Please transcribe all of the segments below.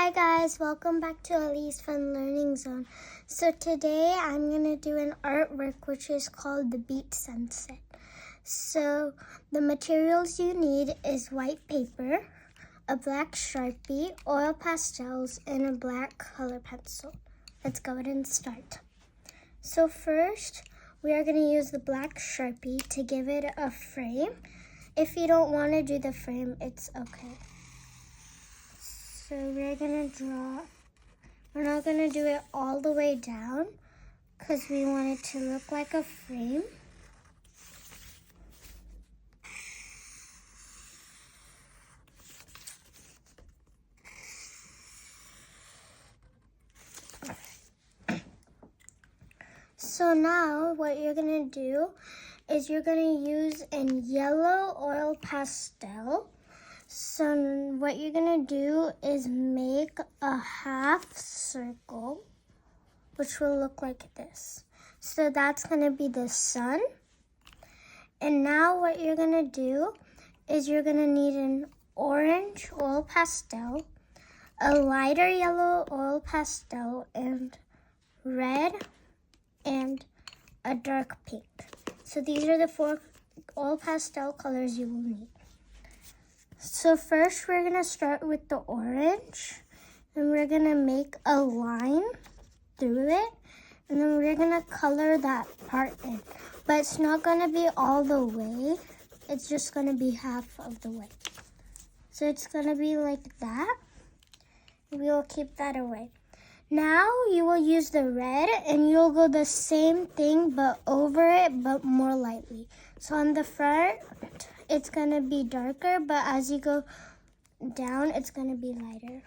Hi guys, welcome back to Ali's Fun Learning Zone. So today I'm going to do an artwork which is called the Beach Sunset. So the materials you need is white paper, a black Sharpie, oil pastels, and a black color pencil. Let's go ahead and start. So first, we are going to use the black Sharpie to give it a frame. If you don't want to do the frame, it's okay. So we're going to draw. We're not going to do it all the way down because we want it to look like a frame. So now what you're going to do is you're going to use a yellow oil pastel. So what you're going to do is make a half circle, which will look like this. So that's going to be the sun. And now what you're going to do is you're going to need an orange oil pastel, a lighter yellow oil pastel, and red, and a dark pink. So these are the 4 oil pastel colors you will need. So first we're going to start with the orange, and we're going to make a line through it, and then we're going to color that part in. But it's not going to be all the way, it's just going to be half of the way. So it's going to be like that. We will keep that away. Now you will use the red, and you'll go the same thing but over it, but more lightly. So on the front, it's going to be darker, but as you go down, it's going to be lighter.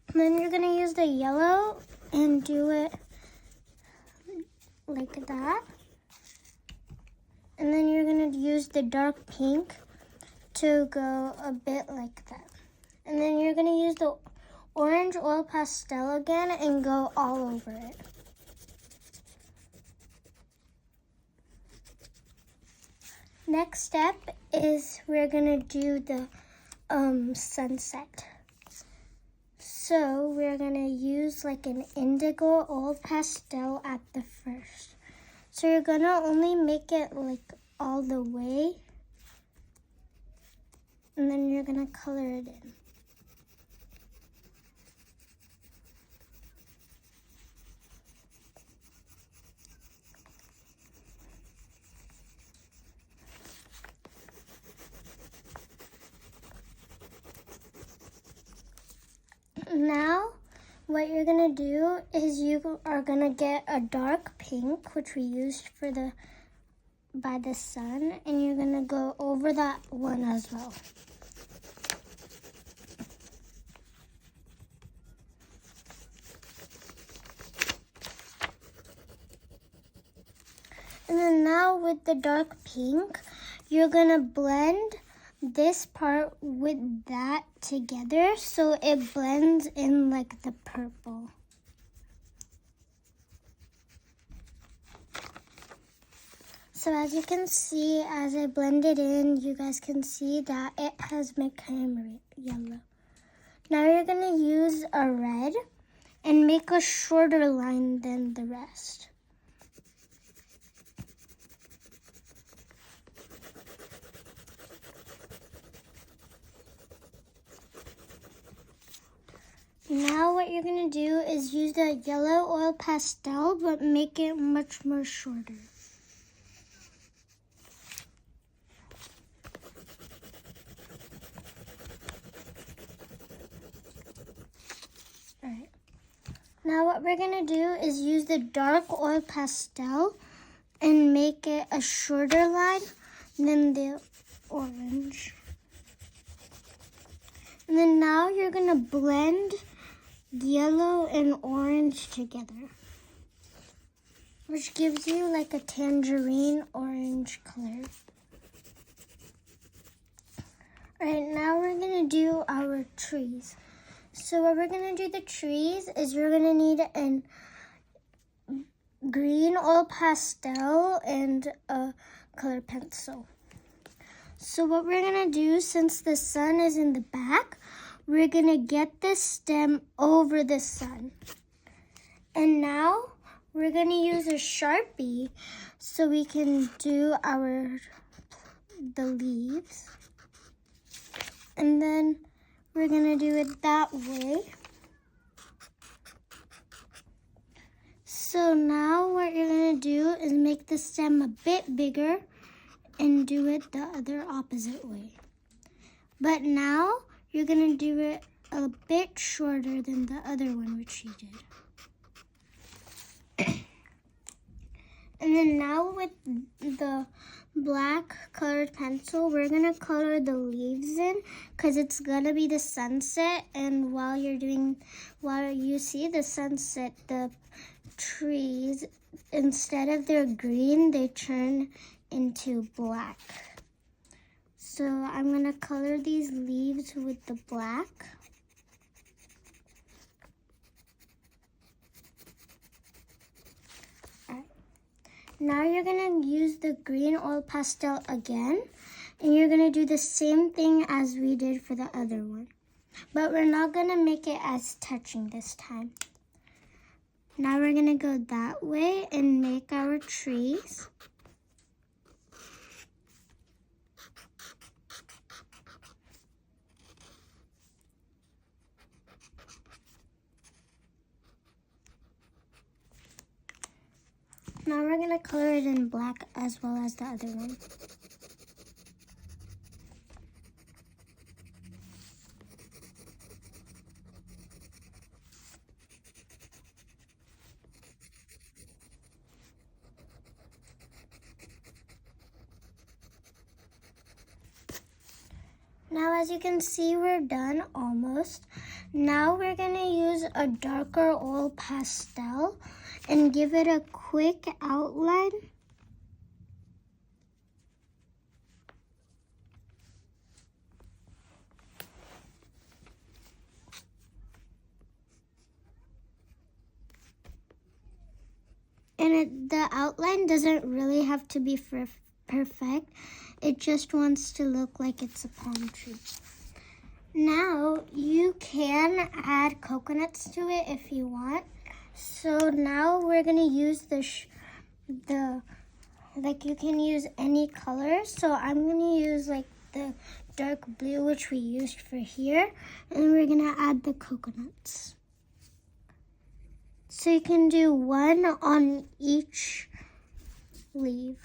And then you're going to use the yellow and do it like that. And then you're going to use the dark pink to go a bit like that. And then you're going to use the orange oil pastel again and go all over it. Next step is we're gonna do the sunset. So we're gonna use like an indigo oil pastel at the first. So you're gonna only make it like all the way, and then you're gonna color it in. Now, what you're gonna do is you are gonna get a dark pink, which we used for by the sun, and you're gonna go over that one as well. And then now with the dark pink, you're gonna blend this part with that together so it blends in like the purple. So as you can see, as I blend it in, you guys can see that it has become yellow. Now you're gonna use a red and make a shorter line than the rest. Now what you're going to do is use the yellow oil pastel, but make it much more shorter. Alright. Now what we're going to do is use the dark oil pastel and make it a shorter line than the orange. And then now you're going to blend yellow and orange together, which gives you like a tangerine orange color. Alright, now we're gonna do our trees. So what we're gonna do the trees is you're gonna need a green oil pastel and a color pencil. So what we're gonna do, since the sun is in the back, we're gonna get the stem over the sun. And now we're gonna use a Sharpie so we can do the leaves. And then we're gonna do it that way. So now what you're gonna do is make the stem a bit bigger and do it the other opposite way. But now you're gonna do it a bit shorter than the other one which you did. And then now with the black colored pencil, we're gonna color the leaves in because it's gonna be the sunset. And while you see the sunset, the trees, instead of their green, they turn into black. So I'm gonna color these leaves with the black. Now you're gonna use the green oil pastel again, and you're gonna do the same thing as we did for the other one. But we're not gonna make it as touching this time. Now we're gonna go that way and make our trees. Now we're gonna color it in black as well as the other one. Now as you can see, we're done almost. Now we're gonna use a darker oil pastel and give it a quick outline. And the outline doesn't really have to be perfect. It just wants to look like it's a palm tree. Now you can add coconuts to it if you want. So now we're gonna use you can use any color. So I'm gonna use like the dark blue, which we used for here, and we're gonna add the coconuts. So you can do one on each leaf.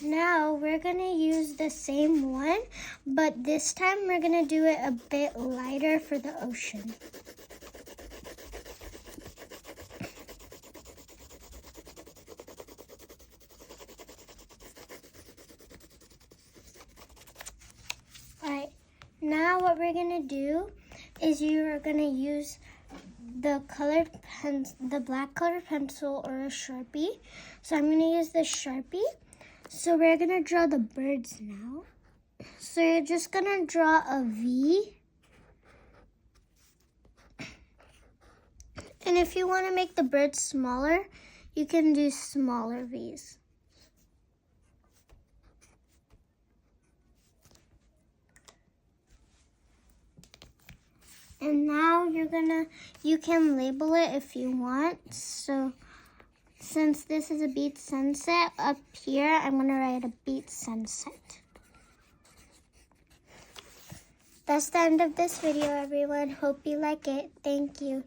Now we're gonna use the same one, but this time we're gonna do it a bit lighter for the ocean. Alright, now what we're gonna do is you're gonna use the black colored pencil or a Sharpie. So I'm gonna use the Sharpie. So we're gonna draw the birds now. So you're just gonna draw a V. And if you wanna make the birds smaller, you can do smaller V's. And now you can label it if you want. So since this is a beach sunset, up here I'm gonna write a beach sunset. That's the end of this video, everyone. Hope you like it. Thank you.